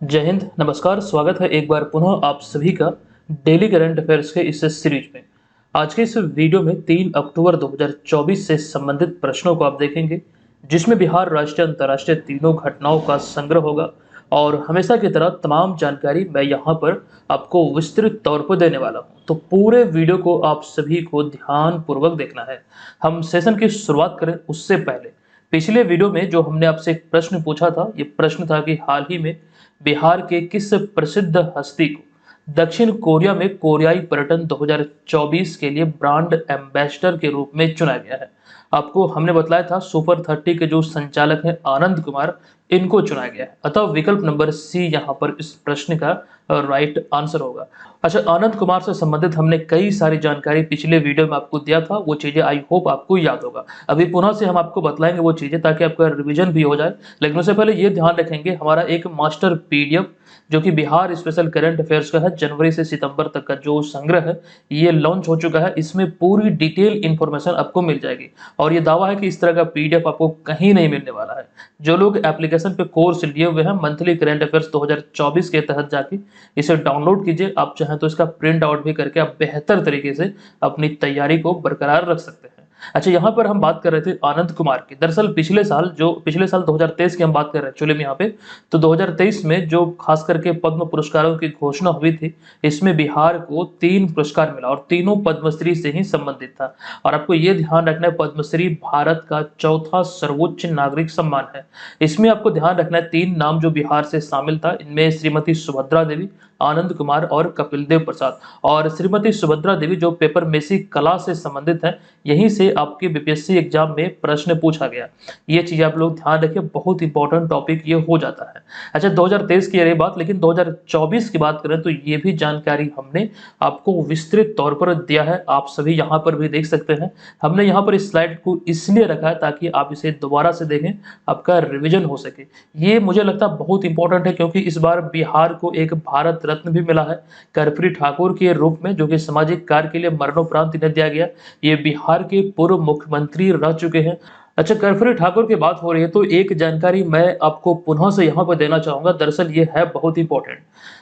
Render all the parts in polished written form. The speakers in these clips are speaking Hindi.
जय हिंद, नमस्कार। स्वागत है एक बार पुनः आप सभी का डेली करंट अफेयर्स के इस सीरीज में। आज के इस वीडियो में 3 अक्टूबर 2024 से संबंधित प्रश्नों को आप देखेंगे, जिसमें बिहार राष्ट्रीय अंतर्राष्ट्रीय तीनों घटनाओं का संग्रह होगा। और हमेशा की तरह तमाम जानकारी मैं यहाँ पर आपको विस्तृत तौर पर देने वाला हूँ, तो पूरे वीडियो को आप सभी को ध्यानपूर्वक देखना है। हम सेशन की शुरुआत करें उससे पहले पिछले वीडियो में जो हमने आपसे एक प्रश्न पूछा था, ये प्रश्न था कि हाल ही में बिहार के किस प्रसिद्ध हस्ती को दक्षिण कोरिया में कोरियाई पर्यटन 2024 के लिए ब्रांड एम्बेसडर के रूप में चुना गया है। आपको हमने बताया था सुपर 30 के जो संचालक हैं आनंद कुमार, इनको चुना गया है। अतः विकल्प नंबर सी यहाँ पर इस प्रश्न का राइट आंसर होगा। अच्छा, आनंद कुमार से संबंधित हमने कई सारी जानकारी पिछले वीडियो में आपको दिया था, वो चीजें आई होप आपको याद होगा। अभी पुनः से हम आपको बतलाएंगे वो चीजें, ताकि आपका रिवीजन भी हो जाए। लेकिन उससे पहले ये ध्यान रखेंगे, हमारा एक मास्टर पीडीएफ जो कि बिहार स्पेशल करंट अफेयर्स का है, जनवरी से सितंबर तक का जो संग्रह है, ये लॉन्च हो चुका है। इसमें पूरी डिटेल इंफॉर्मेशन आपको मिल जाएगी और ये दावा है कि इस तरह का पीडीएफ आपको कहीं नहीं मिलने वाला है। जो लोग एप्लीकेशन पे कोर्स लिए हुए हैं मंथली करंट अफेयर्स 2024 के तहत जाके इसे डाउनलोड कीजिए। आप चाहें तो इसका प्रिंट आउट भी करके आप बेहतर तरीके से अपनी तैयारी को बरकरार रख सकते हैं। अच्छा, यहाँ पर हम बात कर रहे थे आनंद कुमार की। दरअसल पिछले साल 2023 की हम बात कर रहे हैं एक्चुअली में यहाँ पे, तो 2023 में जो खास करके पद्म पुरस्कारों की घोषणा हुई थी, इसमें बिहार को 3 पुरस्कार मिला और तीनों पद्मश्री से ही संबंधित था। और आपको ये ध्यान रखना है, पद्मश्री भारत का चौथा सर्वोच्च नागरिक सम्मान है। इसमें आपको ध्यान रखना है 3 नाम जो बिहार से शामिल था, इनमें श्रीमती सुभद्रा देवी, आनंद कुमार और कपिल देव प्रसाद। और श्रीमती सुभद्रा देवी जो पेपर मेसी कला से संबंधित है, यहीं से आपके बीपीएससी एग्जाम में प्रश्न पूछा गया। ये चीज आप लोग ध्यान रखिए, बहुत इंपॉर्टेंट टॉपिक ये हो जाता है। अच्छा, 2023 की रही बात, लेकिन 2024 की बात करें तो ये भी जानकारी हमने आपको विस्तृत तौर पर दिया है। आप सभी यहाँ पर भी देख सकते हैं। हमने यहाँ पर इस स्लाइड को इसलिए रखा है ताकि आप इसे दोबारा से देखें, आपका रिविजन हो सके। ये मुझे लगता है बहुत इंपॉर्टेंट है, क्योंकि इस बार बिहार को एक भारत रत्न भी मिला है कर्पूरी ठाकुर के रूप में, जो कि सामाजिक कार्य के लिए मरणोपरांत इन्हें दिया गया। ये बिहार के पूर्व मुख्यमंत्री रह चुके हैं। अच्छा, कर्पूरी ठाकुर की बात हो रही है तो एक जानकारी मैं आपको पुनः से यहाँ पर देना चाहूंगा। दरअसल ये है बहुत इंपॉर्टेंट।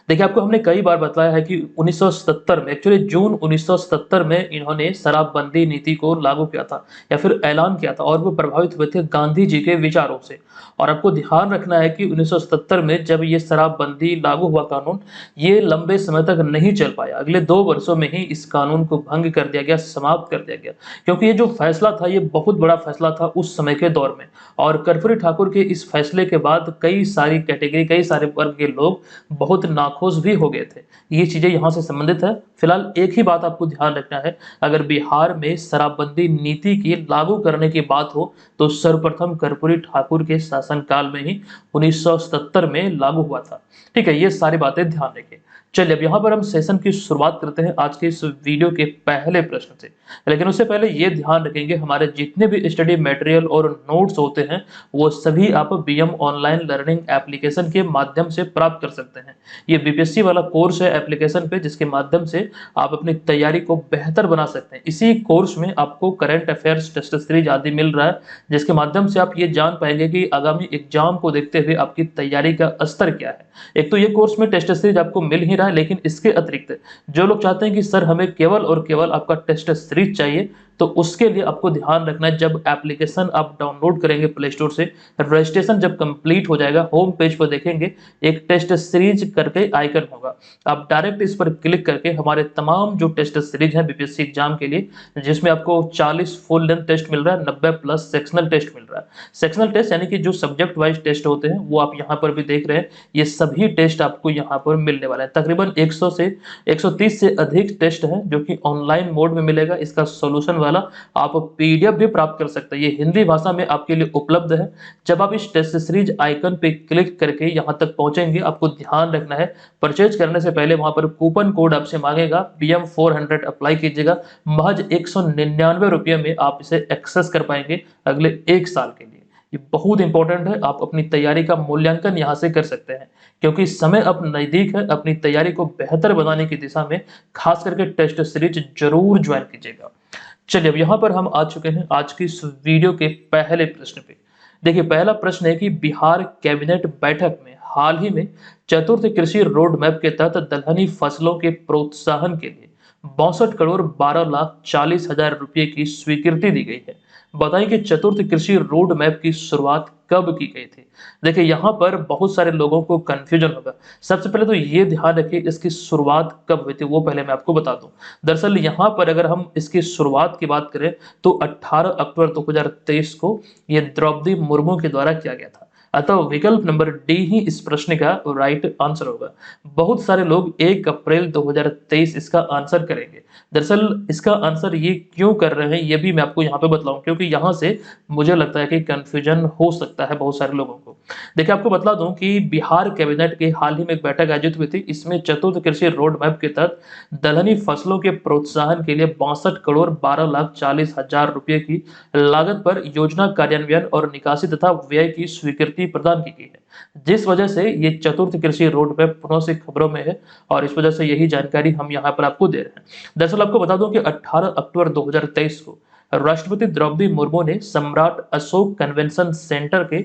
देखिए, आपको हमने कई बार बताया है कि 1977 में, एक्चुअली जून 1977 में इन्होंने शराबबंदी नीति को लागू किया था या फिर ऐलान किया था, और वो प्रभावित हुए थे गांधी जी के विचारों से। और आपको ध्यान रखना है कि 1977 में जब ये शराबबंदी लागू हुआ कानून, ये लंबे समय तक नहीं चल पाया। अगले 2 वर्षों में ही इस कानून को भंग कर दिया गया, समाप्त कर दिया गया। क्योंकि ये जो फैसला था, ये बहुत बड़ा फैसला था उस समय के दौर में। और कर्पूरी ठाकुर के इस फैसले के बाद कई सारी कैटेगरी, कई सारे वर्ग के लोग बहुत नाखुश भी हो गए थे। ये चीजें यहाँ से संबंधित है। फिलहाल एक ही बात आपको ध्यान रखना है, अगर बिहार में शराबबंदी नीति की लागू करने की बात हो तो सर्वप्रथम कर्पूरी ठाकुर के शासनकाल में ही 1977 में लागू हुआ था। ठीक है, ये सारी बातें ध्यान रखें। चलिए, अब यहाँ पर हम सेशन की शुरुआत करते हैं आज के इस वीडियो के पहले प्रश्न से। लेकिन उससे पहले ये ध्यान रखेंगे, हमारे जितने भी स्टडी मटेरियल और नोट्स होते हैं, वो सभी आप बीएम ऑनलाइन लर्निंग एप्लीकेशन के माध्यम से प्राप्त कर सकते हैं। ये बीपीएससी वाला कोर्स है एप्लीकेशन पे, जिसके माध्यम से आप अपनी तैयारी को बेहतर बना सकते हैं। इसी कोर्स में आपको करंट अफेयर्स, टेस्ट सीरीज आदि मिल रहा है, जिसके माध्यम से आप ये जान पाएंगे कि आगामी एग्जाम को देखते हुए आपकी तैयारी का स्तर क्या है। एक तो ये कोर्स में टेस्ट सीरीज आपको मिल ही रहा है, लेकिन इसके अतिरिक्त जो लोग चाहते हैं कि सर हमें केवल और केवल आपका टेस्ट सीरीज चाहिए, तो उसके लिए आपको ध्यान रखना है, जब एप्लीकेशन आप डाउनलोड करेंगे प्ले स्टोर से, रजिस्ट्रेशन जब कंप्लीट हो जाएगा, होम पेज पर देखेंगे एक टेस्ट सीरीज करके आइकन होगा। आप डायरेक्ट इस पर क्लिक करके हमारे तमाम जो टेस्ट सीरीज है बीपीएससी एग्जाम के लिए, जिसमें आपको 40 फुल लेंथ टेस्ट मिल रहा है, 90 प्लस सेक्शनल टेस्ट मिल रहा है। सेक्शनल टेस्ट यानी कि जो सब्जेक्ट वाइज टेस्ट होते हैं, वो आप यहाँ पर भी देख रहे हैं। ये सभी टेस्ट आपको यहाँ पर मिलने वाला है। तकरीबन 100 से 130 से अधिक टेस्ट है जो कि ऑनलाइन मोड में मिलेगा। इसका सॉल्यूशन वाला आप पीडीएफ भी प्राप्त कर सकते हैं, ये हिंदी भाषा में आपके लिए उपलब्ध है। जब आप इस टेस्ट सीरीज आइकन पे क्लिक करके यहां तक पहुंचेंगे, आपको ध्यान रखना है, परचेज करने से पहले वहां पर कूपन कोड आपसे मांगेगा, BM400 अप्लाई कीजिएगा। महज 199 रुपये में आप इसे एक्सेस कर पाएंगे अगले 1 साल के लिए। ये बहुत इंपॉर्टेंट है, आप अपनी तैयारी का मूल्यांकन यहाँ से कर सकते हैं, क्योंकि समय अब नजदीक है। अपनी तैयारी को बेहतर बनाने की दिशा में खास करके टेस्ट सीरीज जरूर ज्वाइन कीजिएगा। चलिए, अब यहाँ पर हम आ चुके हैं आज की इस वीडियो के पहले प्रश्न पे। देखिए, पहला प्रश्न है कि बिहार कैबिनेट बैठक में हाल ही में चतुर्थ कृषि रोड मैप के तहत दलहनी फसलों के प्रोत्साहन के लिए 62,12,40,000 रुपए की स्वीकृति दी गई है। बताइए कि चतुर्थ कृषि रोड मैप की शुरुआत कब की गई थी। देखिए यहाँ पर बहुत सारे लोगों को कंफ्यूजन होगा। सबसे पहले तो ये ध्यान रखिए इसकी शुरुआत कब हुई थी वो पहले मैं आपको बता दूं। दरअसल यहाँ पर अगर हम इसकी शुरुआत की बात करें तो 18 अक्टूबर 2023 को ये द्रौपदी मुर्मू के द्वारा किया गया था। अतः विकल्प नंबर डी ही इस प्रश्न का राइट आंसर होगा। बहुत सारे लोग 1 अप्रैल 2023 इसका आंसर करेंगे। दरअसल इसका आंसर ये क्यों कर रहे हैं ये भी मैं आपको यहाँ पे बतलाऊं, क्योंकि यहाँ से मुझे लगता है कि कंफ्यूजन हो सकता है बहुत सारे लोगों को। देखिए आपको बतला दूं कि बिहार कैबिनेट की हाल ही में एक बैठक आयोजित हुई थी। इसमें चतुर्थ कृषि रोड मैप के तहत दलहनी फसलों के प्रोत्साहन के लिए 62,12,40,000 रुपए की लागत पर योजना कार्यान्वयन और निकासी तथा व्यय की स्वीकृति प्रदान की गई है, जिस वजह से ये चतुर्थ कृषि रोड मैप पुनः से खबरों में है और इस वजह से यही जानकारी हम यहाँ पर आपको दे रहे हैं। दरअसल आपको बता दूं कि 18 अक्टूबर 2023 को राष्ट्रपति द्रौपदी मुर्मू ने सम्राट अशोक कन्वेंशन सेंटर के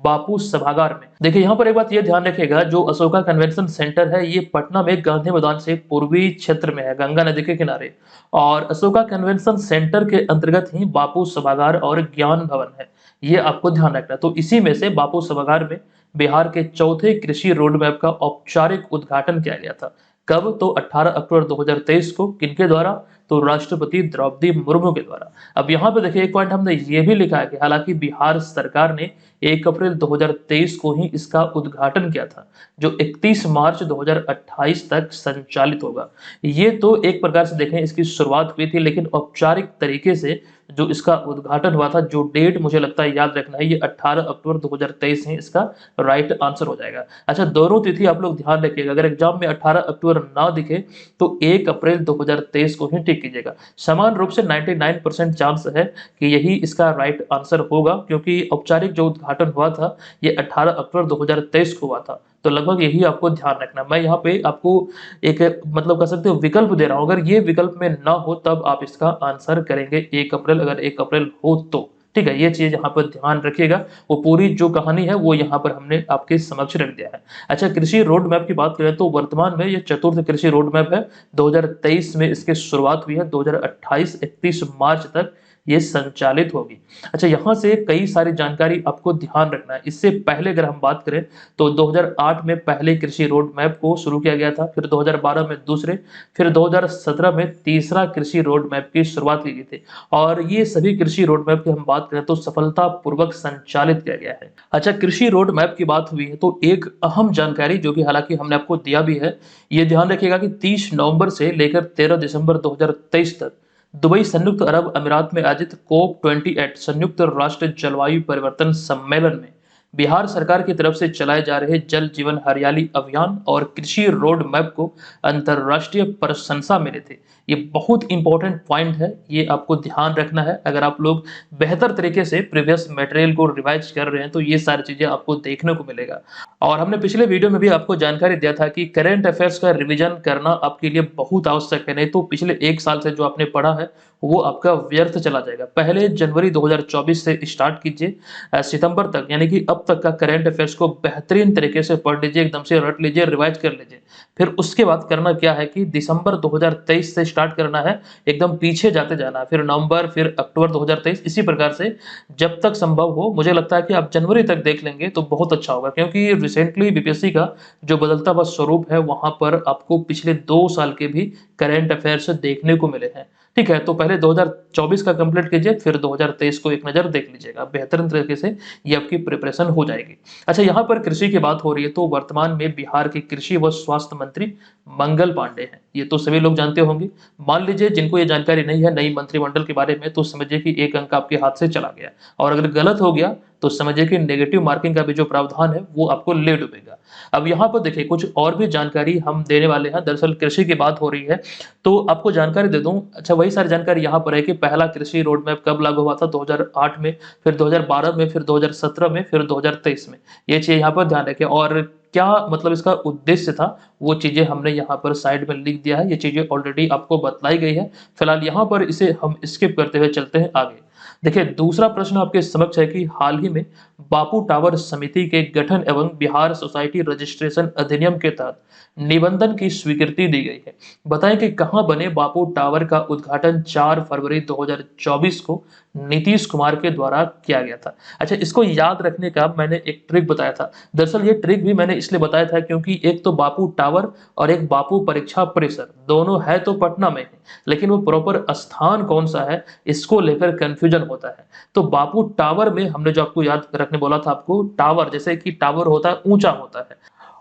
बापू सभागार में, देखिए यहाँ पर एक बात ये ध्यान रखिएगा, जो अशोका कन्वेंशन सेंटर है ये पटना में गांधी मैदान से पूर्वी क्षेत्र में है, गंगा नदी के किनारे। और अशोका कन्वेंशन सेंटर के अंतर्गत ही बापू सभागार और ज्ञान भवन है, ये आपको ध्यान रखना। तो इसी में से बापू सभागार में बिहार के चौथे कृषि रोड मैप का औपचारिक उद्घाटन किया गया था। कब? तो 18 अक्टूबर 2023 को। किनके द्वारा? तो राष्ट्रपति द्रौपदी मुर्मू के द्वारा। अब यहाँ पे देखिए एक पॉइंट हमने ये भी लिखा है कि हालांकि बिहार सरकार ने 1 अप्रैल 2023 को ही इसका उद्घाटन किया था, जो 31 मार्च 2028 तक संचालित होगा। ये तो एक प्रकार से देखें इसकी शुरुआत हुई थी, लेकिन औपचारिक तरीके से जो इसका उद्घाटन हुआ था, जो डेट मुझे लगता है याद रखना है, ये 18 अक्टूबर 2023 ही इसका राइट आंसर हो जाएगा। अच्छा, दोनों तिथि आप लोग ध्यान रखिएगा, अगर एग्जाम में 18 अक्टूबर ना दिखे तो 1 अप्रैल 2023 को ही टिक कीजिएगा। समान रूप से 99% चांस है कि यही इसका राइट आंसर होगा, क्योंकि औपचारिक जो उद्घाटन हुआ था ये 18 अक्टूबर 2023 को हुआ था। तो लगभग यही आपको ध्यान रखना। मैं यहाँ पे आपको एक मतलब कह सकते हो विकल्प दे रहा हूँ, अगर ये विकल्प में ना हो तब आप इसका आंसर करेंगे 1 अप्रैल, अगर 1 अप्रैल हो तो। ठीक है, ये चीज यहाँ पर ध्यान रखिएगा। वो पूरी जो कहानी है वो यहाँ पर हमने आपके समक्ष रख दिया है। अच्छा, कृषि रोड मैप की बात करें तो वर्तमान में ये चतुर्थ कृषि रोड मैप है। 2023 में इसकी शुरुआत हुई है, 2028 31 मार्च तक ये संचालित होगी। अच्छा, यहाँ से कई सारी जानकारी आपको ध्यान रखना है। इससे पहले अगर हम बात करें तो 2008 में पहले कृषि रोड मैप को शुरू किया गया था, फिर 2012 में दूसरे, फिर 2017 में तीसरा कृषि रोड मैप की शुरुआत की गई थी। और ये सभी कृषि रोड मैप की हम बात करें तो सफलतापूर्वक संचालित किया गया है। अच्छा, कृषि रोड मैप की बात हुई है तो एक अहम जानकारी जो कि हालांकि हमने आपको दिया भी है, ये ध्यान रखिएगा कि 30 नवंबर से लेकर 13 दिसंबर 2023 तक दुबई संयुक्त अरब अमीरात में आयोजित COP28 संयुक्त राष्ट्र जलवायु परिवर्तन सम्मेलन में बिहार सरकार की तरफ से चलाए जा रहे जल जीवन हरियाली अभियान और कृषि रोड मैप को अंतरराष्ट्रीय प्रशंसा मिले थे। ये बहुत इंपॉर्टेंट पॉइंट है, ये आपको ध्यान रखना है। अगर आप लोग बेहतर तरीके से प्रीवियस मटेरियल को रिवाइज कर रहे हैं तो ये सारी चीजें आपको देखने को मिलेगा। और हमने पिछले वीडियो में भी आपको जानकारी दिया था कि करंट अफेयर्स का रिवीजन करना आपके लिए बहुत आवश्यक है, नहीं तो पिछले 1 साल से जो आपने पढ़ा है वो आपका व्यर्थ चला जाएगा। पहले जनवरी 2024 से स्टार्ट कीजिए सितंबर तक, यानी कि अब तक का करंट अफेयर्स को बेहतरीन तरीके से पढ़ लीजिए, एकदम से रट लीजिए, रिवाइज कर लीजिए। फिर उसके बाद करना क्या है कि दिसंबर 2023 से स्टार्ट करना है, एकदम पीछे जाते जाना है, फिर नवंबर, फिर अक्टूबर 2023, इसी प्रकार से जब तक संभव हो। मुझे लगता है कि आप जनवरी तक देख लेंगे तो बहुत अच्छा होगा, क्योंकि रिसेंटली बीपीएससी का जो बदलता हुआ स्वरूप है वहां पर आपको पिछले 2 साल के भी करंट अफेयर्स देखने को मिले हैं। ठीक है, तो पहले 2024 का कंप्लीट कीजिए, फिर 2023 को एक नजर देख लीजिएगा, बेहतरीन तरीके से ये आपकी प्रिपरेशन हो जाएगी। अच्छा, यहाँ पर कृषि की बात हो रही है तो वर्तमान में बिहार के कृषि व स्वास्थ्य मंत्री मंगल पांडे हैं, ये तो सभी लोग जानते होंगे। मान लीजिए जिनको ये जानकारी नहीं है नई मंत्रिमंडल के बारे में, तो समझिए कि 1 अंक आपके हाथ से चला गया, और अगर गलत हो गया तो समझिए कि नेगेटिव मार्किंग का भी जो प्रावधान है वो आपको ले डूबेगा। अब यहाँ पर देखिए कुछ और भी जानकारी हम देने वाले हैं। दरअसल कृषि की बात हो रही है तो आपको जानकारी दे दूं। अच्छा, वही सारी जानकारी यहाँ पर है कि पहला कृषि रोड मैप कब लागू हुआ था, 2008 में, फिर 2012 में, फिर 2017 में, फिर 2023 में। ये चीज यहाँ पर ध्यान रखें, और क्या मतलब इसका उद्देश्य था वो चीजें हमने यहाँ पर साइड में लिख दिया है। ये चीजें ऑलरेडी आपको बतलाई गई है। फिलहाल यहाँ पर इसे हम स्किप करते हुए चलते हैं आगे। देखिए दूसरा प्रश्न आपके समक्ष है कि हाल ही में बापू टावर समिति के गठन एवं बिहार सोसाइटी रजिस्ट्रेशन अधिनियम के तहत निबंधन की स्वीकृति दी गई है। बताएं कि कहां बने बापू टावर का उद्घाटन 4 फरवरी 2024 को नीतीश कुमार के द्वारा किया गया था। अच्छा, इसको याद रखने का मैंने एक ट्रिक बताया था। दरअसल ये ट्रिक भी मैंने इसलिए बताया था क्योंकि एक तो बापू टावर और एक बापू परीक्षा परिसर दोनों है तो पटना में है, लेकिन वो प्रॉपर स्थान कौन सा है इसको लेकर कंफ्यूजन होता है। तो बापू टावर में हमने जो आपको याद रखने बोला था, आपको टावर जैसे कि टावर होता है ऊंचा होता है,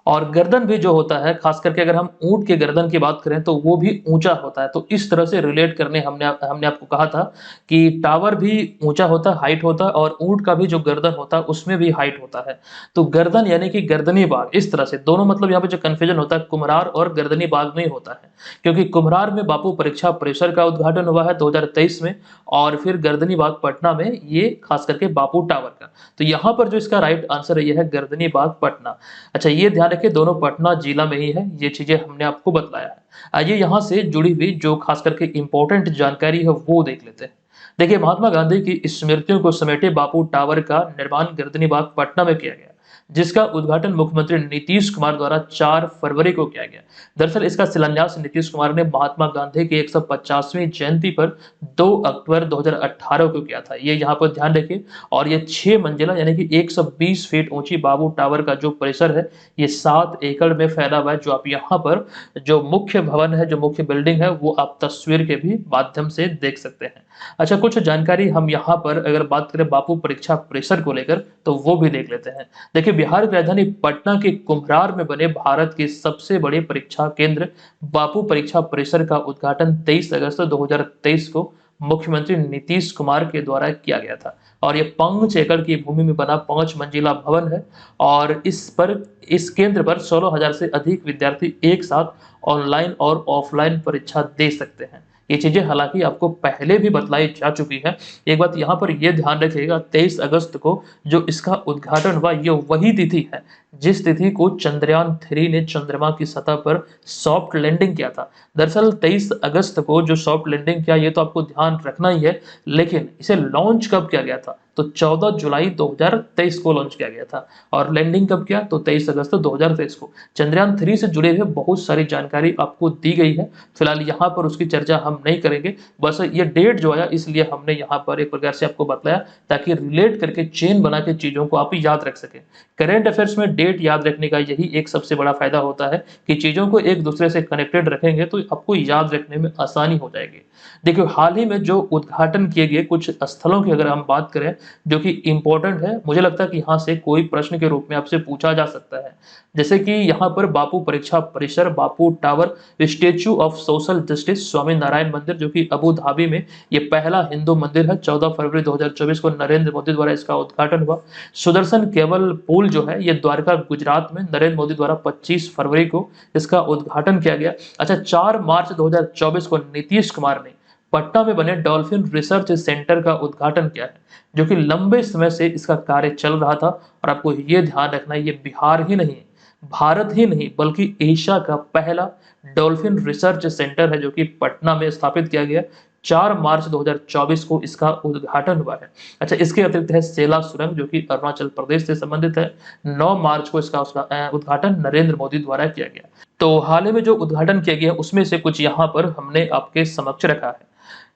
और गर्दन भी जो होता है, खास करके अगर हम ऊंट के गर्दन की बात करें तो वो भी ऊंचा होता है। तो इस तरह से रिलेट करने हमने आपको कहा था कि टावर भी ऊंचा होता है, हाइट होता है, और ऊंट का भी जो गर्दन होता है उसमें भी हाइट होता है। तो गर्दन यानी कि गर्दनी बाग, इस तरह से दोनों मतलब यहाँ पे जो कंफ्यूजन होता है कुम्हरार और गर्दनी बाग में ही होता है, क्योंकि कुम्हरार में बापू परीक्षा परिसर का उद्घाटन हुआ है 2023 में, और फिर गर्दनी बाग पटना में ये खास करके बापू टावर का। तो यहाँ पर जो इसका राइट आंसर है ये है गर्दनी बाग पटना। अच्छा, ये ध्यान रखिए दोनों पटना जिला में ही है, ये चीजें हमने आपको बतलाया है। आइए यहाँ से जुड़ी हुई जो खास करके इंपॉर्टेंट जानकारी है वो देख लेते हैं। देखिए महात्मा गांधी की स्मृतियों को समेटे बापू टावर का निर्माण गर्दनी बाग पटना में किया गया, जिसका उद्घाटन मुख्यमंत्री नीतीश कुमार द्वारा 4 फरवरी को किया गया। दरअसल इसका शिलान्यास नीतीश कुमार ने महात्मा गांधी की 150वीं जयंती पर 2 अक्टूबर 2018 को किया था। ये यहाँ पर ध्यान रखिए। और ये 6 मंजिला यानी कि 120 फीट ऊंची बापू टावर का जो परिसर है ये 7 एकड़ में फैला हुआ है। जो आप यहाँ पर जो मुख्य भवन है, जो मुख्य बिल्डिंग है, वो आप तस्वीर के भी माध्यम से देख सकते हैं। अच्छा, कुछ जानकारी हम यहाँ पर अगर बात करें बापू परीक्षा परिसर को लेकर तो वो भी देख लेते हैं। देखिए बिहार की राजधानी पटना के कुम्हरार में बने भारत के सबसे बड़े परीक्षा केंद्र बापू परीक्षा परिसर का उद्घाटन 23 अगस्त 2023 को मुख्यमंत्री नीतीश कुमार के द्वारा किया गया था। और ये 5 एकड़ की भूमि में बना 5 मंजिला भवन है, और इस केंद्र पर 16,000 से अधिक विद्यार्थी एक साथ ऑनलाइन और ऑफलाइन परीक्षा दे सकते हैं। ये चीजें हालांकि आपको पहले भी बतलाई जा चुकी है। एक बात यहाँ पर यह ध्यान रखिएगा, 23 अगस्त को जो इसका उद्घाटन हुआ ये वही तिथि है जिस तिथि को चंद्रयान 3 ने चंद्रमा की सतह पर सॉफ्ट लैंडिंग किया था। दरअसल 23 अगस्त को जो सॉफ्ट लैंडिंग किया ये तो आपको ध्यान रखना ही है, लेकिन इसे लॉन्च कब किया गया था तो 14 जुलाई 2023 को लॉन्च किया गया था। और लैंडिंग कब किया तो 23 अगस्त 2023 को। चंद्रयान 3 से जुड़े हुए बहुत सारी जानकारी आपको दी गई है, फिलहाल यहाँ पर उसकी चर्चा हम नहीं करेंगे। बस ये डेट जो आया इसलिए हमने यहाँ पर एक प्रकार से आपको बताया ताकि रिलेट करके चेन बना के चीजों को आप याद रख सकें। करेंट अफेयर्स में डेट याद रखने का यही एक सबसे बड़ा फायदा होता है कि चीजों को एक दूसरे से कनेक्टेड रखेंगे तो आपको याद रखने में आसानी हो जाएगी। देखिए हाल ही में जो उद्घाटन किए गए कुछ स्थलों की अगर हम बात करें जो कि इंपॉर्टेंट है, मुझे लगता है कि यहाँ से कोई प्रश्न के रूप में आपसे पूछा जा सकता है। जैसे कि यहाँ पर Bapu Pariksha Parisar, Bapu tower, statue of social justice, Swami Narayan Mandir जो कि अबू धाबी में ये पहला हिंदू मंदिर है। 14 फरवरी 2024 को नरेंद्र मोदी द्वारा इसका उद्घाटन हुआ। सुदर्शन केबल पुल जो है ये द्वारका गुजरात में नरेंद्र मोदी द्वारा 25 फरवरी को इसका उद्घाटन किया गया। अच्छा, 4 मार्च 2024 को नीतीश कुमार ने पटना में बने डॉल्फिन रिसर्च सेंटर का उद्घाटन किया है, जो कि लंबे समय से इसका कार्य चल रहा था। और आपको ये ध्यान रखना है ये बिहार ही नहीं, भारत ही नहीं बल्कि एशिया का पहला डॉल्फिन रिसर्च सेंटर है जो कि पटना में स्थापित किया गया। 4 मार्च 2024 को इसका उद्घाटन हुआ है। अच्छा, इसके अतिरिक्त है सेला सुरंग जो कि अरुणाचल प्रदेश से संबंधित है। 9 मार्च को इसका उद्घाटन नरेंद्र मोदी द्वारा किया गया। तो हाल ही में जो उद्घाटन किया गया उसमें से कुछ यहाँ पर हमने आपके समक्ष रखा है।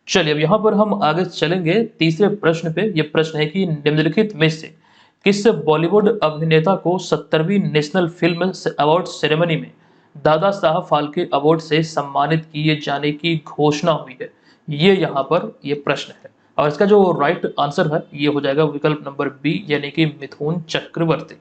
चलिए अब यहाँ पर हम आगे चलेंगे तीसरे प्रश्न पे। ये प्रश्न है कि निम्नलिखित में से किस बॉलीवुड अभिनेता को 70वीं नेशनल फिल्म अवार्ड सेरेमनी में दादा साहब फाल्के अवार्ड से सम्मानित किए जाने की घोषणा हुई है? ये यहाँ पर ये प्रश्न है, और इसका जो राइट आंसर है ये हो जाएगा विकल्प नंबर बी यानी कि मिथुन चक्रवर्ती।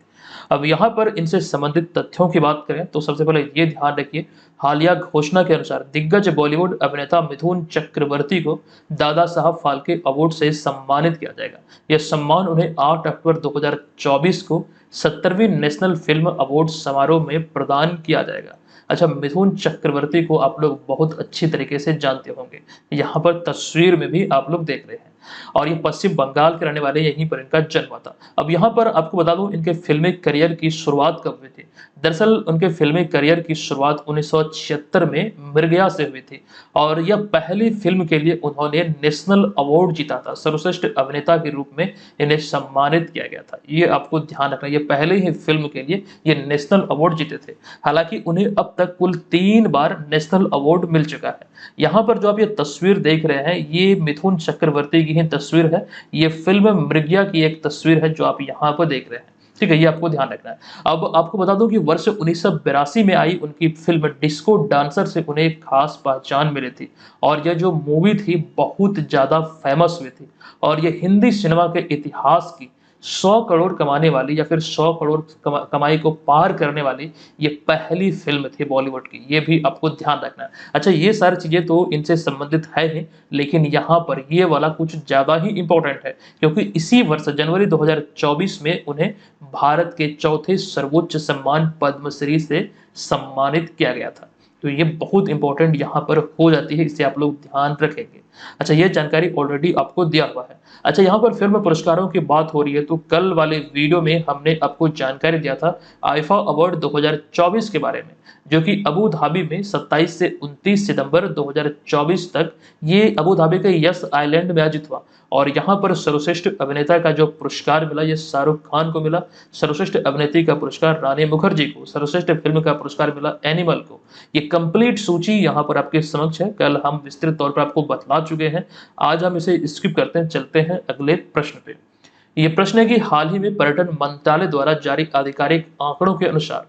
अब यहाँ पर इनसे संबंधित तथ्यों की बात करें तो सबसे पहले ये ध्यान रखिए, हालिया घोषणा के अनुसार दिग्गज बॉलीवुड अभिनेता मिथुन चक्रवर्ती को दादा साहब फाल्के अवार्ड से सम्मानित किया जाएगा। यह सम्मान उन्हें 8 अक्टूबर 2024 को 70वीं नेशनल फिल्म अवार्ड समारोह में प्रदान किया जाएगा। अच्छा, मिथुन चक्रवर्ती को आप लोग बहुत अच्छी तरीके से जानते होंगे, यहाँ पर तस्वीर में भी आप लोग देख रहे हैं। और ये पश्चिम बंगाल के रहने वाले, यहीं पर इनका जन्म हुआ था। अब यहाँ पर आपको बता दूं इनके फिल्मी करियर की शुरुआत कब हुई थी। दरअसल उनके फिल्मी करियर की शुरुआत 1976 में मिर्गया से हुई थी और यह पहली फिल्म के लिए उन्होंने नेशनल अवार्ड जीता था। सर्वश्रेष्ठ अभिनेता के रूप में इन्हें सम्मानित किया गया था। ये आपको ध्यान रखना, ये पहले ही फिल्म के लिए ये नेशनल अवार्ड जीते थे। हालांकि उन्हें अब तक कुल 3 बार नेशनल अवार्ड मिल चुका है। यहाँ पर जो आप ये तस्वीर देख रहे हैं, ये मिथुन चक्रवर्ती की ही तस्वीर है। ये फिल्म मृगया की एक तस्वीर है जो आप यहाँ पर देख रहे हैं। ठीक है, ये आपको ध्यान रखना है। अब आपको बता दूं कि वर्ष 1982 में आई उनकी फिल्म डिस्को डांसर से उन्हें एक खास पहचान मिली थी और यह जो मूवी थी बहुत ज्यादा फेमस हुई थी और ये हिंदी सिनेमा के इतिहास की 100 करोड़ कमाने वाली या फिर 100 करोड़ कमाई को पार करने वाली ये पहली फिल्म थी बॉलीवुड की। ये भी आपको ध्यान रखना है। अच्छा, ये सारी चीजें तो इनसे संबंधित है ही, लेकिन यहाँ पर ये वाला कुछ ज्यादा ही इंपॉर्टेंट है क्योंकि इसी वर्ष जनवरी 2024 में उन्हें भारत के चौथे सर्वोच्च सम्मान पद्मश्री से सम्मानित किया गया था। तो ये बहुत इंपॉर्टेंट यहाँ पर हो जाती है, इसे आप लोग ध्यान रखेंगे। अच्छा, ये जानकारी ऑलरेडी आपको दिया हुआ है। अच्छा, यहाँ पर फिल्म पुरस्कारों की बात हो रही है तो कल वाले वीडियो में हमने आपको जानकारी दिया था आईफा अवार्ड 2024 के बारे में, जो कि अबू धाबी में 27 से 29 सितंबर 2024 तक ये अबू धाबी के यस आइलैंड में आयोजित हुआ और यहाँ पर सर्वश्रेष्ठ अभिनेता का जो पुरस्कार मिला ये शाहरुख खान को मिला। सर्वश्रेष्ठ अभिनेत्री का पुरस्कार रानी मुखर्जी को, सर्वश्रेष्ठ फिल्म का पुरस्कार मिला एनिमल को। ये कंप्लीट सूची यहाँ पर आपके समक्ष है, कल हम विस्तृत तौर पर आपको बतला चुके हैं। आज हम इसे स्किप करते हैं, चलते हैं अगले प्रश्न पे। ये प्रश्न है कि हाल ही में पर्यटन मंत्रालय द्वारा जारी आधिकारिक आंकड़ों के अनुसार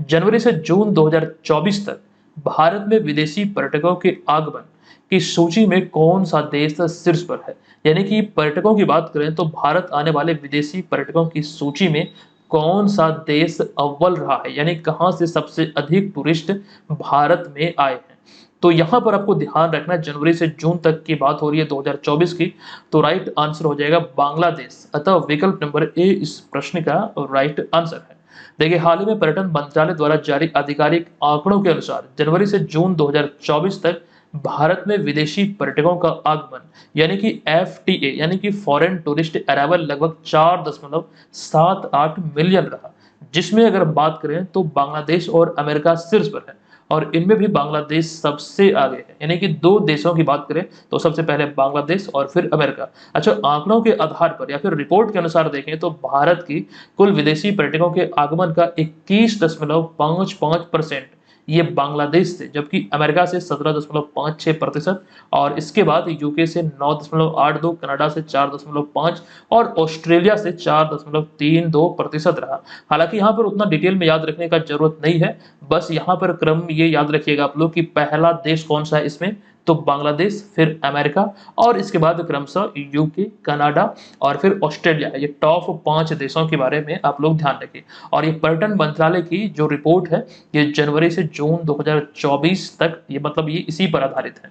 जनवरी से जून 2024 तक भारत में विदेशी पर्यटकों के आगमन की सूची में कौन सा देश शीर्ष पर है। यानी कि पर्यटकों की बात करें तो भारत आने वाले विदेशी पर्यटकों की सूची में कौन सा देश अव्वल रहा है, यानी कहां से सबसे अधिक टूरिस्ट भारत में आए हैं। तो यहाँ पर आपको ध्यान रखना है, जनवरी से जून तक की बात हो रही है 2024 की, तो राइट आंसर हो जाएगा बांग्लादेश। अतः विकल्प नंबर ए इस प्रश्न का राइट आंसर है। देखिए, हाल ही में पर्यटन मंत्रालय द्वारा जारी आधिकारिक आंकड़ों के अनुसार जनवरी से जून 2024 तक भारत में विदेशी पर्यटकों का आगमन यानी कि FTA यानी कि फॉरेन टूरिस्ट अराइवल लगभग 4.78 मिलियन रहा, जिसमें अगर बात करें तो बांग्लादेश और अमेरिका शीर्ष पर है और इनमें भी बांग्लादेश सबसे आगे है। यानी कि 2 देशों की बात करें तो सबसे पहले बांग्लादेश और फिर अमेरिका। अच्छा, आंकड़ों के आधार पर या फिर रिपोर्ट के अनुसार देखें तो भारत की कुल विदेशी पर्यटकों के आगमन का 21.55% ये बांग्लादेश से, जबकि अमेरिका से 17.56% और इसके बाद यूके से 9.82, कनाडा से 4.5 और ऑस्ट्रेलिया से 4.32% रहा। हालांकि यहाँ पर उतना डिटेल में याद रखने का जरूरत नहीं है, बस यहाँ पर क्रम ये याद रखिएगा आप लोग कि पहला देश कौन सा है इसमें, तो बांग्लादेश, फिर अमेरिका और इसके बाद क्रमशः यूके, कनाडा और फिर ऑस्ट्रेलिया। ये टॉप 5 देशों के बारे में आप लोग ध्यान रखिए। और ये पर्यटन मंत्रालय की जो रिपोर्ट है ये जनवरी से जून 2024 तक, ये मतलब ये इसी पर आधारित है।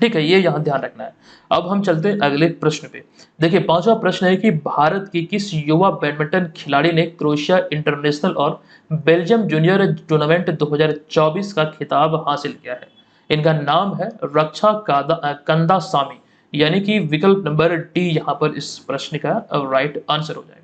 ठीक है, ये यहाँ ध्यान रखना है। अब हम चलते हैं अगले प्रश्न पे। देखिए, 5वां प्रश्न है कि भारत की किस युवा बैडमिंटन खिलाड़ी ने क्रोएशिया इंटरनेशनल और बेल्जियम जूनियर टूर्नामेंट 2024 का खिताब हासिल किया है। इनका नाम है रक्षा कंदासामी, यानी कि विकल्प नंबर डी यहाँ पर इस प्रश्न का राइट आंसर हो जाएगा।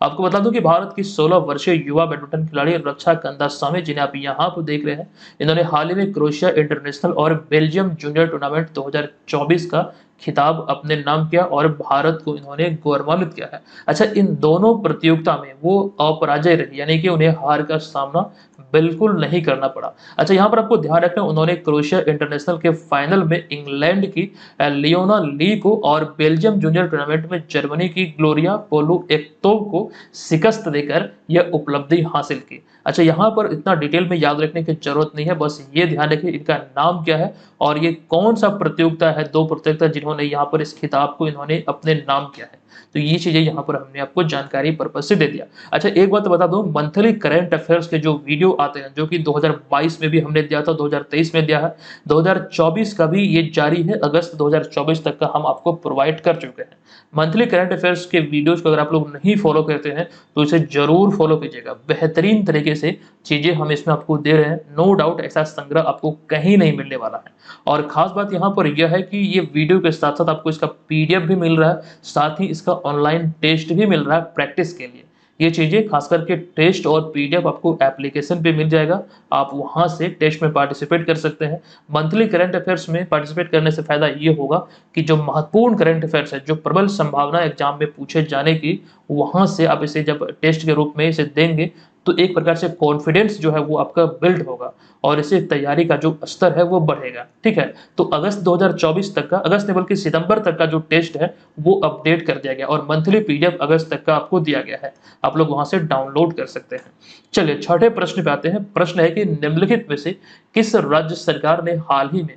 आपको बता दूं कि भारत की 16 वर्षीय युवा बैडमिंटन खिलाड़ी रक्षा कंदासामी, जिन्हें आप यहाँ पर देख रहे हैं, इन्होंने हाल ही में क्रोएशिया इंटरनेशनल और बेल्जियम जूनियर टूर्नामेंट 2024 का खिताब अपने नाम किया और भारत को इन्होंने गौरवान्वित किया है। अच्छा, इन दोनों प्रतियोगिता में वो अपराजय रहे, यानी कि उन्हें हार का सामना बिल्कुल नहीं करना पड़ा। अच्छा, यहाँ पर आपको ध्यान रखना, उन्होंने क्रोएशिया इंटरनेशनल के फाइनल में इंग्लैंड की लियोना ली को और बेल्जियम जूनियर टूर्नामेंट में जर्मनी की ग्लोरिया पोलुएक्तोव को शिकस्त देकर यह उपलब्धि हासिल की। अच्छा, यहाँ पर इतना डिटेल में याद रखने की जरूरत नहीं है, बस ये ध्यान रखिए इनका नाम क्या है और ये कौन सा प्रतियोगिता है। 2 प्रतियोगिता जिन्होंने यहाँ पर इस खिताब को इन्होंने अपने नाम किया है। तो ये चीजें यहाँ पर हमने आपको जानकारी पर्पज से दे दिया। अच्छा एक बात बता दूं, मंथली करंट अफेयर्स के जो वीडियो आते हैं जो कि 2022 में भी हमने दिया था, 2023 में दिया है, 2024 का भी ये जारी है, अगस्त 2024 तक का हम आपको प्रोवाइड कर चुके हैं। मंथली करंट अफेयर्स के वीडियोज को अगर आप लोग नहीं फॉलो करते हैं तो इसे जरूर फॉलो कीजिएगा। बेहतरीन तरीके से चीजें हम इसमें आपको दे रहे हैं, नो डाउट ऐसा संग्रह आपको कहीं नहीं मिलने वाला है। और खास बात यहाँ पर यह है कि ये वीडियो के साथ साथ आपको इसका पीडीएफ भी मिल रहा है, साथ ही इसका ऑनलाइन टेस्ट भी मिल रहा है प्रैक्टिस के लिए। ये चीजें खास करके टेस्ट और पीडीएफ आपको एप्लीकेशन पे मिल जाएगा, आप वहां से टेस्ट में पार्टिसिपेट कर सकते हैं। मंथली करंट अफेयर्स में पार्टिसिपेट करने से फायदा ये होगा कि जो महत्वपूर्ण करंट अफेयर्स है, जो प्रबल संभावना एग्जाम में पूछे जाने की, वहां से आप इसे जब टेस्ट के रूप में इसे देंगे तो एक प्रकार से कॉन्फिडेंस जो है वो आपका बिल्ड होगा और इससे तैयारी का जो स्तर है वो बढ़ेगा। ठीक है, तो अगस्त 2024 तक का, अगस्त नहीं बल्कि सितंबर तक का जो टेस्ट है वो अपडेट कर दिया गया और मंथली पीडीएफ अगस्त तक का आपको दिया गया है, आप लोग वहां से डाउनलोड कर सकते हैं। चलिए छठे प्रश्न पे आते हैं। प्रश्न है कि निम्नलिखित में से किस राज्य सरकार ने हाल ही में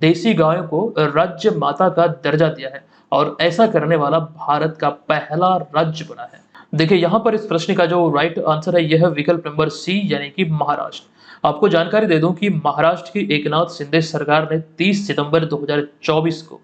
देसी गायों को राज्य माता का दर्जा दिया है और ऐसा करने वाला भारत का पहला राज्य बना है। देखिए यहाँ पर इस प्रश्न का जो राइट आंसर है यह है विकल्प नंबर सी यानी कि महाराष्ट्र। आपको जानकारी दे दूं कि महाराष्ट्र की एकनाथ शिंदे सरकार ने 30 सितंबर 2024 को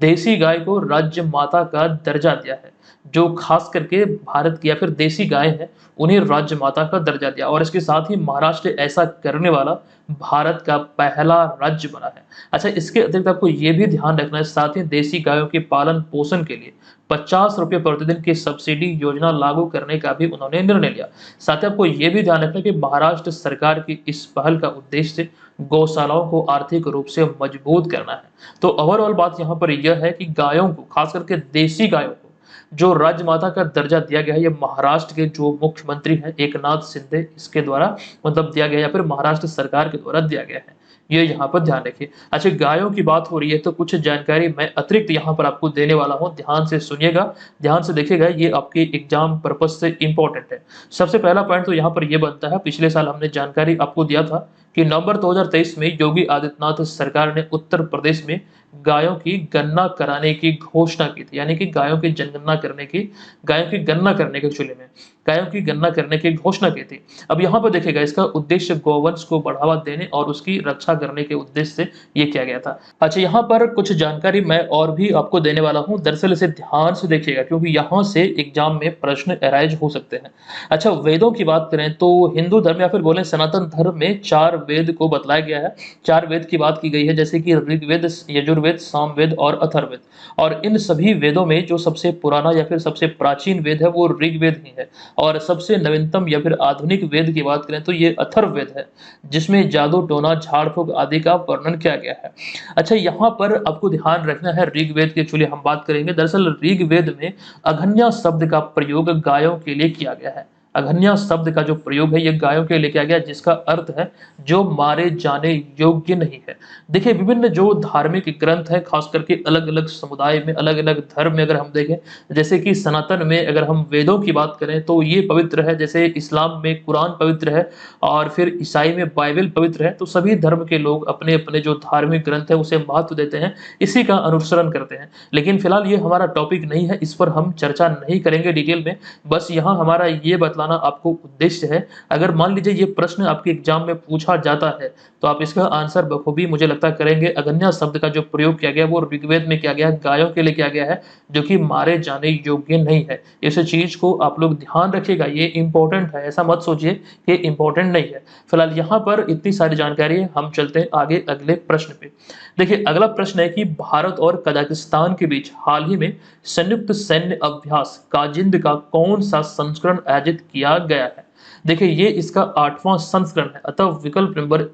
देसी गाय को राज्य माता का दर्जा दिया है। जो खास करके भारत की या फिर देसी गाय है उन्हें राज्य माता का दर्जा दिया और इसके साथ ही महाराष्ट्र ऐसा करने वाला भारत का पहला राज्य बना है। अच्छा इसके अतिरिक्त आपको ये भी ध्यान रखना है, साथ ही देसी गायों के पालन पोषण के लिए 50 रुपये प्रतिदिन की सब्सिडी योजना लागू करने का भी उन्होंने निर्णय लिया। साथ ही आपको ये भी ध्यान रखना कि महाराष्ट्र सरकार की इस पहल का उद्देश्य गौशालाओं को आर्थिक रूप से मजबूत करना है। तो ओवरऑल बात यहाँ पर यह है कि गायों को, खास करके देसी गायों को जो राजमाता का दर्जा दिया गया है, ये महाराष्ट्र के जो मुख्यमंत्री हैं एकनाथ शिंदे, इसके द्वारा मतलब दिया गया या फिर महाराष्ट्र सरकार के द्वारा दिया गया है, ये यहाँ पर ध्यान रखिए। अच्छा गायों की बात हो रही है तो कुछ जानकारी मैं अतिरिक्त यहाँ पर आपको देने वाला हूँ, ध्यान से सुनिएगा, ध्यान से देखिएगा, ये आपके एग्जाम पर्पज से इंपॉर्टेंट है। सबसे पहला पॉइंट तो यहाँ पर ये बनता है, पिछले साल हमने जानकारी आपको दिया था कि नवंबर 2023 में योगी आदित्यनाथ सरकार ने उत्तर प्रदेश में गायों की गणना कराने की घोषणा की थी, यानी कि गायों की जनगणना करने की, गायों की गणना करने के एक्चुअली में गायों की गणना करने की घोषणा की थी। अब यहाँ पर देखिएगा इसका उद्देश्य गौवंश को बढ़ावा देने और उसकी रक्षा करने के उद्देश्य से ये किया गया था। अच्छा यहाँ पर कुछ जानकारी मैं और भी आपको देने वाला हूँ, दरअसल इसे ध्यान से देखिएगा क्योंकि यहाँ से एग्जाम में प्रश्न अराइज हो सकते हैं। अच्छा वेदों की बात करें तो हिंदू धर्म या फिर बोले सनातन धर्म में 4 वेद को बतलाया गया है। 4 वेद की बात की गई है जैसे कि ऋग्वेद, यजुर्वेद, सामवेद और अथर्ववेद। और इन सभी वेदों में जो सबसे पुराना या फिर सबसे प्राचीन वेद है वो ऋग्वेद ही है और सबसे नवीनतम या फिर आधुनिक वेद की बात करें तो ये अथर्ववेद है, जिसमें जादू टोना झाड़ फूक आदि का वर्णन किया गया है। अच्छा यहाँ पर आपको ध्यान रखना है, ऋग्वेद की एक्चुअली हम बात करेंगे। दरअसल ऋग्वेद में अघन्या शब्द का प्रयोग गायों के लिए किया गया है। अघन्या शब्द का जो प्रयोग है ये गायों के लिए किया गया, जिसका अर्थ है जो मारे जाने योग्य नहीं है। देखिए विभिन्न जो धार्मिक ग्रंथ है, खास करके अलग अलग समुदाय में, अलग अलग धर्म में अगर हम देखें, जैसे कि सनातन में अगर हम वेदों की बात करें तो ये पवित्र है, जैसे इस्लाम में कुरान पवित्र है और फिर ईसाई में बाइबल पवित्र है। तो सभी धर्म के लोग अपने अपने जो धार्मिक ग्रंथ है उसे महत्व देते हैं, इसी का अनुसरण करते हैं। लेकिन फिलहाल ये हमारा टॉपिक नहीं है, इस पर हम चर्चा नहीं करेंगे डिटेल में, बस यहाँ हमारा ये बतलाना आपको उद्देश्य है। अगर मान लीजिए ये प्रश्न आपके एग्जाम में पूछा जाता है तो आप इसका आंसर बखूबी मुझे लगता करेंगे। अघन्या शब्द का जो प्रयोग किया गया वो ऋग्वेद में किया गया, गायों के लिए किया गया है, जो कि मारे जाने योग्य नहीं है। इस चीज को आप लोग ध्यान रखिएगा, ये इंपॉर्टेंट है, ऐसा मत सोचिए कि इंपॉर्टेंट नहीं है। फिलहाल यहाँ पर इतनी सारी जानकारी है, हम चलते हैं आगे अगले प्रश्न पे। देखिए अगला प्रश्न है कि भारत और कजाकिस्तान के बीच हाल ही में संयुक्त सैन्य अभ्यास काजिंद का कौन सा संस्करण आयोजित किया गया है। देखिए ये इसका 8वां संस्करण है, अतः विकल्प नंबर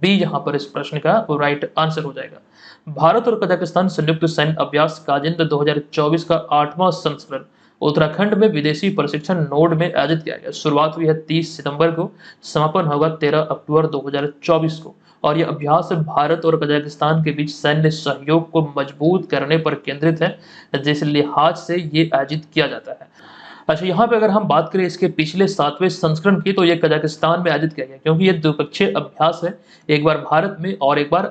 बी यहाँ पर इस प्रश्न का राइट आंसर हो जाएगा। भारत और कजाकिस्तान संयुक्त सैन्य अभ्यास काजिंद 2024 का 8वां संस्करण उत्तराखंड में विदेशी प्रशिक्षण नोड में आयोजित किया गया। शुरुआत हुई है 30 सितंबर को, समापन होगा 13 अक्टूबर 2024 को और यह अभ्यास भारत और कजाकिस्तान के बीच सैन्य सहयोग को मजबूत करने पर केंद्रित है, जिस लिहाज से ये आयोजित किया जाता है। अच्छा, यहाँ पे अगर हम बात करें इसके पिछले 7वें संस्करण की, तो ये कजाकिस्तान में आयोजित किया गया, क्योंकि ये द्विपक्षीय अभ्यास है, एक बार भारत में और एक बार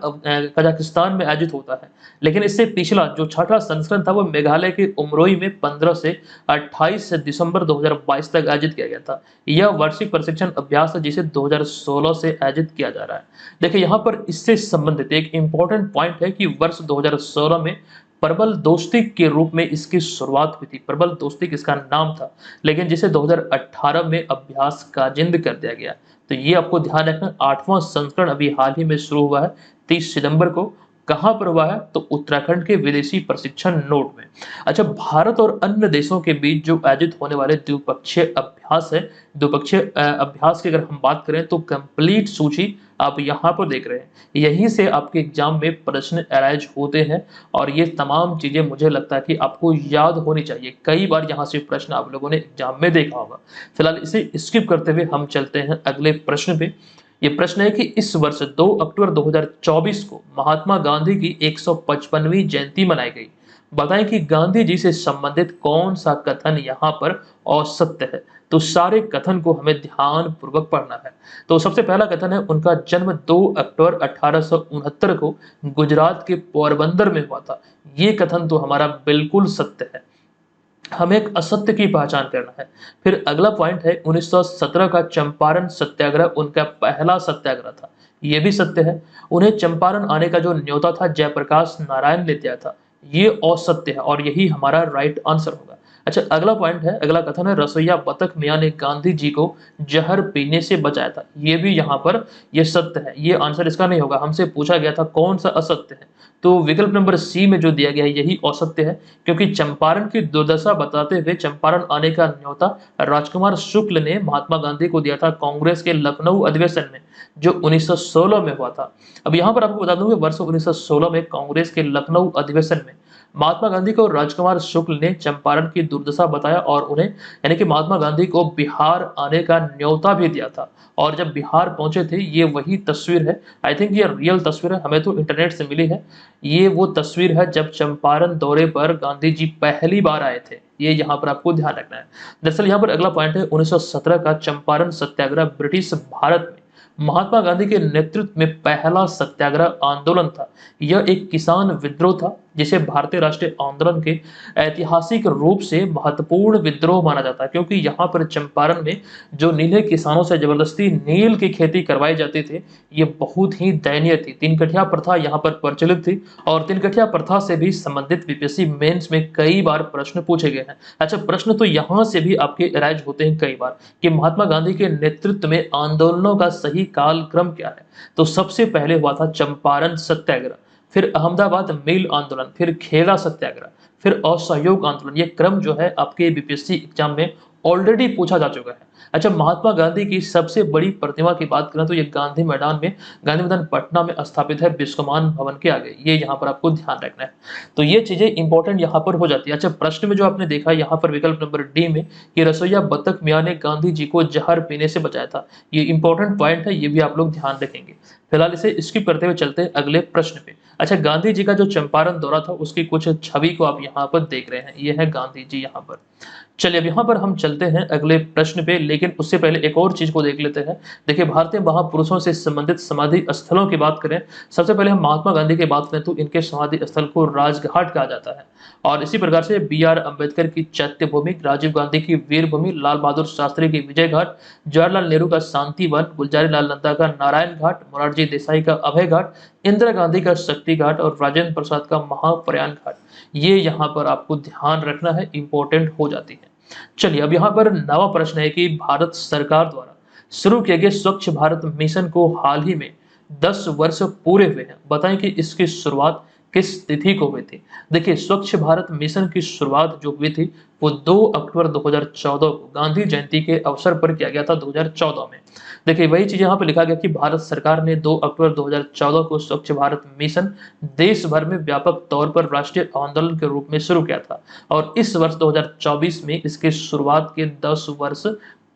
कजाकिस्तान में आयोजित होता है। लेकिन इससे पिछला जो छठा संस्करण था वो मेघालय के उमरोई में 15 से 28 दिसंबर 2022 तक आयोजित किया गया था। यह वार्षिक प्रशिक्षण अभ्यास है जिसे 2016 से आयोजित किया जा रहा है। देखिए, यहाँ पर इससे संबंधित एक इम्पोर्टेंट पॉइंट है कि वर्ष 2016 में प्रबल दोस्ती के रूप में इसकी शुरुआत हुई थी। प्रबल दोस्ती इसका नाम था, लेकिन जिसे 2018 में अभ्यास काजिंद कर दिया गया। तो ये आपको ध्यान रखना, 8वां संस्करण अभी हाल ही में शुरू हुआ है 30 सितंबर को। कहाँ पर हुआ है? तो उत्तराखंड के विदेशी प्रशिक्षण नोड में। अच्छा, भारत और अन्य देशों के बीच जो आयोजित होने वाले द्विपक्षीय अभ्यास है, द्विपक्षीय अभ्यास की अगर हम बात करें तो कंप्लीट सूची आप यहाँ पर देख रहे हैं। यहीं से आपके एग्जाम में प्रश्न अराइज होते हैं और ये तमाम चीजें मुझे लगता है कि आपको याद होनी चाहिए। कई बार यहाँ से प्रश्न आप लोगों ने एग्जाम में देखा होगा। फिलहाल इसे स्किप करते हुए हम चलते हैं अगले प्रश्न पे। ये प्रश्न है कि इस वर्ष 2 अक्टूबर 2024 को महात्मा गांधी की 155वीं जयंती मनाई गई। बताएं कि गांधी जी से संबंधित कौन सा कथन यहाँ पर औसत्य है। तो सारे कथन को हमें ध्यान पूर्वक पढ़ना है। तो सबसे पहला कथन है, उनका जन्म 2 अक्टूबर 1869 को गुजरात के पोरबंदर में हुआ था। ये कथन तो हमारा बिल्कुल सत्य है। हमें एक असत्य की पहचान करना है। फिर अगला पॉइंट है, 1917 का चंपारण सत्याग्रह उनका पहला सत्याग्रह था। ये भी सत्य है। उन्हें चंपारण आने का जो न्योता था जयप्रकाश नारायण ने दिया था। ये असत्य है और यही हमारा राइट आंसर होगा। अच्छा, अगला पॉइंट है, अगला कथन है, रसोईया बतख मियां ने गांधी जी को जहर पीने से बचाया था। ये भी यहाँ पर ये सत्य है। ये आंसर इसका नहीं होगा। हमसे पूछा गया था कौन सा असत्य है, तो विकल्प नंबर सी में जो दिया गया है यही असत्य है, क्योंकि चंपारण की दुर्दशा बताते हुए चंपारण आने का न्योता राजकुमार शुक्ल ने महात्मा गांधी को दिया था कांग्रेस के लखनऊ अधिवेशन में, जो 1916 में हुआ था। अब यहाँ पर आपको बता दूं कि वर्ष 1916 में कांग्रेस के लखनऊ अधिवेशन में महात्मा गांधी को राजकुमार शुक्ल ने चंपारण की दुर्दशा बताया और उन्हें यानी कि महात्मा गांधी को बिहार आने का न्योता भी दिया था। और जब बिहार पहुंचे थे, ये वही तस्वीर है। आई थिंक ये रियल तस्वीर है, हमें तो इंटरनेट से मिली है। ये वो तस्वीर है जब चंपारण दौरे पर गांधी जी पहली बार आए थे। ये यहाँ पर आपको ध्यान रखना है। दरअसल यहाँ पर अगला पॉइंट है, 1917 का चंपारण सत्याग्रह ब्रिटिश भारत में महात्मा गांधी के नेतृत्व में पहला सत्याग्रह आंदोलन था। यह एक किसान विद्रोह था जिसे भारतीय राष्ट्रीय आंदोलन के ऐतिहासिक रूप से महत्वपूर्ण विद्रोह माना जाता है, क्योंकि यहाँ पर चंपारण में जो नीले किसानों से जबरदस्ती नील की खेती करवाई जाती थी, ये बहुत ही दयनीय थी। तीन कठिया प्रथा यहाँ पर प्रचलित थी और तीन कठिया प्रथा से भी संबंधित बीपीएससी मेंस में कई बार प्रश्न पूछे गए हैं। अच्छा, प्रश्न तो यहाँ से भी आपके अराइज होते हैं कई बार कि महात्मा गांधी के नेतृत्व में आंदोलनों का सही कालक्रम क्या है। तो सबसे पहले हुआ था चंपारण सत्याग्रह, फिर अहमदाबाद मिल आंदोलन, फिर खेड़ा सत्याग्रह, फिर असहयोग आंदोलन। ये क्रम जो है आपके बीपीएससी एग्जाम में ऑलरेडी पूछा जा चुका है। अच्छा, महात्मा गांधी की सबसे बड़ी प्रतिमा की बात करें तो ये गांधी मैदान पटना में स्थापित है, बिस्कोमान भवन के आगे। ये यहाँ पर आपको ध्यान रखना है। तो ये चीजें इंपॉर्टेंट यहाँ पर हो जाती है। अच्छा, प्रश्न में जो आपने देखा यहाँ पर विकल्प नंबर डी में कि रसोईया बतख मियां ने गांधी जी को जहर पीने से बचाया था, ये इंपॉर्टेंट पॉइंट है, ये भी आप लोग ध्यान रखेंगे। फिलहाल इसे स्किप करते हुए चलते हैं अगले प्रश्न पे। अच्छा, गांधी जी का जो चंपारण दौरा था उसकी कुछ छवि को आप यहाँ पर देख रहे हैं। ये है गांधी जी यहाँ पर। चलिए, अब यहाँ पर हम चलते हैं अगले प्रश्न पे, लेकिन उससे पहले एक और चीज को देख लेते हैं। देखिए, भारतीय महापुरुषों से संबंधित समाधि स्थलों की बात करें, सबसे पहले हम महात्मा गांधी की बात करें तो इनके समाधि स्थल को राजघाट कहा जाता है। और इसी प्रकार से BR अम्बेडकर की चैत्य भूमि, राजीव गांधी की वीर भूमि, लाल बहादुर शास्त्री की विजय घाट, जवाहरलाल नेहरू का शांति वन, गुलजारी लाल नंदा का नारायण घाट, मोरारजी देसाई का अभय घाट, इंदिरा गांधी का शक्ति घाट और राजेंद्र प्रसाद का महाप्रयाण घाट। ये यहाँ पर आपको ध्यान रखना है, इंपॉर्टेंट हो जाती है। चलिए, अब यहाँ पर नवा प्रश्न है कि भारत सरकार द्वारा शुरू किए गए स्वच्छ भारत मिशन को हाल ही में 10 वर्ष पूरे हुए हैं। बताएं कि इसकी शुरुआत किस तिथि को हुई थी। देखिए, स्वच्छ भारत मिशन की शुरुआत जो हुई थी वो 2 अक्टूबर 2014 को गांधी जयंती के अवसर पर किया गया था, 2014 में। देखिए, वही चीज यहाँ पे लिखा गया कि भारत सरकार ने 2 अक्टूबर 2014 को स्वच्छ भारत मिशन देश भर में व्यापक तौर पर राष्ट्रीय आंदोलन के रूप में शुरू किया था और इस वर्ष 2024 में इसके शुरुआत के 10 वर्ष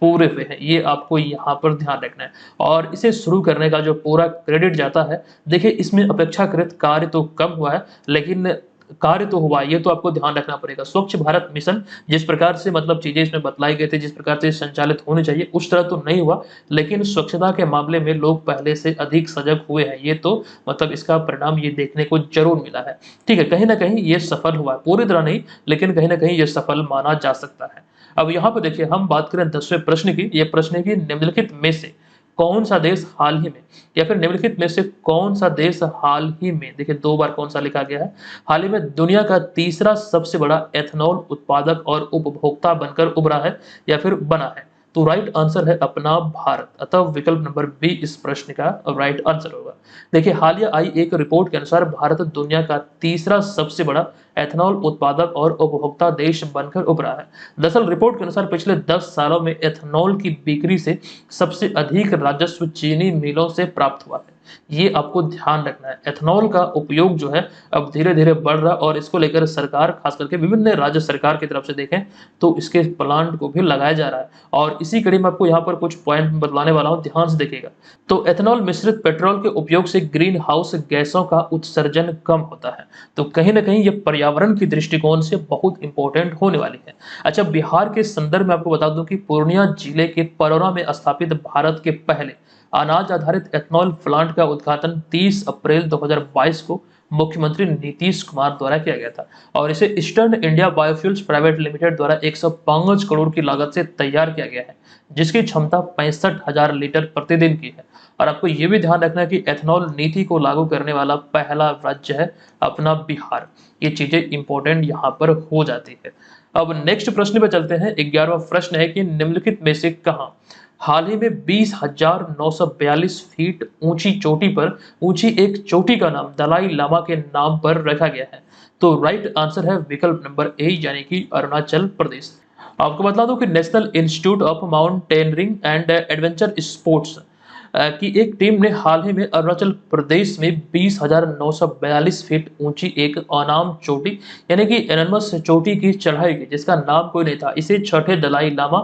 पूरे हुए हैं। ये आपको यहाँ पर ध्यान रखना है और इसे शुरू करने का जो पूरा क्रेडिट जाता है, देखिए इसमें अपेक्षाकृत कार्य तो कम हुआ है, लेकिन कार्य तो हुआ, ये तो आपको ध्यान रखना पड़ेगा। स्वच्छ भारत मिशन जिस प्रकार से मतलब चीजें इसमें बतलाई गई थी, जिस प्रकार से संचालित होनी चाहिए उस तरह तो नहीं हुआ, लेकिन स्वच्छता के मामले में लोग पहले से अधिक सजग हुए हैं, ये तो मतलब इसका परिणाम ये देखने को जरूर मिला है। ठीक है, कहीं ना कहीं ये सफल हुआ है, पूरी तरह नहीं लेकिन कहीं ना कहीं ये सफल माना जा सकता है। अब यहाँ पर देखिए हम बात करें 10वें प्रश्न की। ये प्रश्न है कि निम्नलिखित में से कौन सा देश हाल ही में, या फिर निम्नलिखित में से कौन सा देश हाल ही में, देखिए 2 बार कौन सा लिखा गया है, हाल ही में दुनिया का तीसरा सबसे बड़ा एथेनॉल उत्पादक और उपभोक्ता बनकर उभरा है या फिर बना है। तो राइट आंसर है अपना भारत, अतः विकल्प नंबर बी इस प्रश्न का राइट आंसर होगा। देखिए हालिया आई एक रिपोर्ट के अनुसार भारत दुनिया का तीसरा सबसे बड़ा एथेनॉल उत्पादक और उपभोक्ता देश बनकर उभरा है। दरअसल रिपोर्ट के अनुसार पिछले 10 सालों में एथेनॉल की बिक्री से सबसे अधिक राजस्व चीनी मिलों से प्राप्त हुआ है। ये आपको ध्यान रखना है। एथेनॉल का उपयोग जो है अब धीरे धीरे बढ़ रहा है और इसको लेकर सरकार, खास करके विभिन्न राज्य सरकार की तरफ से देखें तो इसके प्लांट को भी लगाया जा रहा है। और इसी कड़ी में आपको यहाँ पर कुछ पॉइंट बतलाने वाला हूँ, ध्यान से देखिएगा। तो एथेनॉल मिश्रित पेट्रोल के उपयोग से ग्रीन हाउस गैसों का उत्सर्जन कम होता है, तो कहीं ना कहीं ये पर्यावरण की दृष्टिकोण से बहुत इंपॉर्टेंट होने वाली है। अच्छा, बिहार के संदर्भ में आपको बता दूं कि पूर्णिया जिले के परौरा में स्थापित भारत के पहले अनाज आधारित एथेनॉल प्लांट का उद्घाटन 30 अप्रैल 2022 को मुख्यमंत्री नीतीश कुमार द्वारा किया गया था और इसे eastern India biofuels private limited द्वारा 105 करोड़ की लागत से तैयार किया गया है, जिसकी क्षमता 65,000 लीटर प्रतिदिन की है। और आपको ये भी ध्यान रखना है कि एथेनॉल नीति को लागू करने वाला पहला राज्य है अपना बिहार। ये चीजें इंपॉर्टेंट यहाँ पर हो जाती है। अब नेक्स्ट प्रश्न पे चलते हैं। 11वां प्रश्न है कि निम्नलिखित में से कहाँ हाल ही में 20,942 फीट ऊंची चोटी पर ऊंची एक चोटी का नाम दलाई लामा के नाम पर रखा गया है? तो राइट आंसर है विकल्प नंबर ए यानी कि अरुणाचल प्रदेश। आपको बता दूं कि national institute of mountaineering and adventure sports की एक टीम ने हाल ही में अरुणाचल प्रदेश में 20,942 फीट ऊंची एक अनाम चोटी यानी कि एनॉर्मस चोटी की चढ़ाई की, जिसका नाम कोई नहीं था। इसे छठे दलाई लामा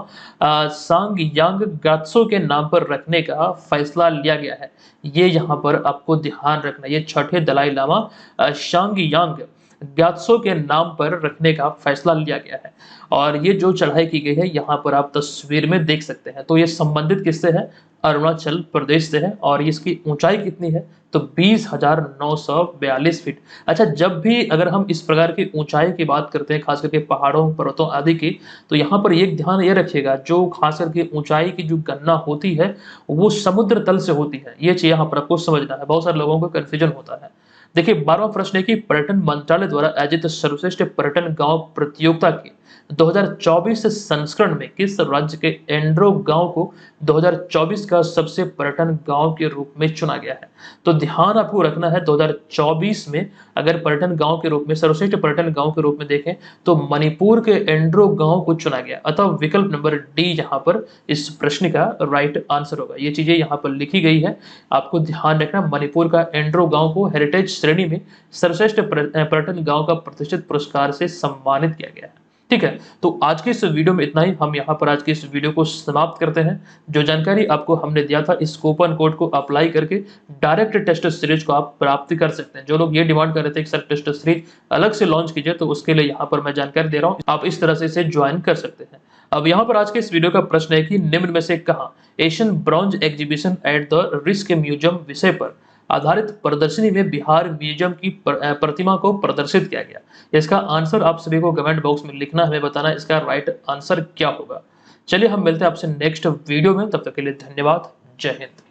सांगयांग ग्यात्सो के नाम पर रखने का फैसला लिया गया है। ये यहाँ पर आपको ध्यान रखना, ये छठे दलाई लामा सांगयांग ग्यात्सो के नाम पर रखने का फैसला लिया गया है। और ये जो चढ़ाई की गई है यहाँ पर आप तस्वीर में देख सकते हैं। तो ये संबंधित किससे है? अरुणाचल प्रदेश से है। और इसकी ऊंचाई कितनी है? तो 20,942 फीट। अच्छा, जब भी अगर हम इस प्रकार की ऊंचाई की बात करते हैं, खास करके पहाड़ों पर्वतों आदि की, तो यहाँ पर एक ध्यान ये रखिएगा, जो खास करके ऊंचाई की जो गणना होती है वो समुद्र तल से होती है। ये चीज यहाँ पर आपको समझना है, बहुत सारे लोगों को कंफ्यूजन होता है। देखिए 12वां प्रश्न है कि पर्यटन मंत्रालय द्वारा आयोजित सर्वश्रेष्ठ पर्यटन गांव प्रतियोगिता के 2024 संस्करण में किस राज्य के एंड्रो गांव को 2024 का सबसे पर्यटन गांव के रूप में चुना गया है? तो ध्यान आपको रखना है 2024 में अगर पर्यटन गांव के रूप में, सर्वश्रेष्ठ पर्यटन गांव के रूप में देखें तो मणिपुर के एंड्रो गांव को चुना गया, अतः विकल्प नंबर डी यहाँ पर इस प्रश्न का राइट आंसर होगा। ये चीजें यहाँ पर लिखी गई है, आपको ध्यान रखना। मणिपुर का एंड्रो गांव को हेरिटेज श्रेणी में सर्वश्रेष्ठ पर्यटन गांव का प्रतिष्ठित पुरस्कार से सम्मानित किया गया है। ठीक है, तो आज के इस वीडियो में इतना ही। हम यहाँ पर आज के इस वीडियो को समाप्त करते हैं। जो जानकारी आपको हमने दिया था, इस कूपन कोड को अप्लाई करके डायरेक्ट टेस्ट सीरीज को आप प्राप्त कर सकते हैं। जो लोग ये डिमांड कर रहे थे कि सर टेस्ट सीरीज अलग से लॉन्च कीजिए, तो उसके लिए यहाँ पर मैं जानकारी दे रहा हूँ, आप इस तरह से इसे ज्वाइन कर सकते हैं। अब यहाँ पर आज के इस वीडियो का प्रश्न है कि निम्न में से कहाँ Asian bronze exhibition at the risk museum विषय पर आधारित प्रदर्शनी में बिहार म्यूजियम की प्रतिमा को प्रदर्शित किया गया? इसका आंसर आप सभी को कमेंट बॉक्स में लिखना, हमें बताना इसका राइट आंसर क्या होगा। चलिए हम मिलते हैं आपसे नेक्स्ट वीडियो में, तब तक के लिए धन्यवाद। जय हिंद।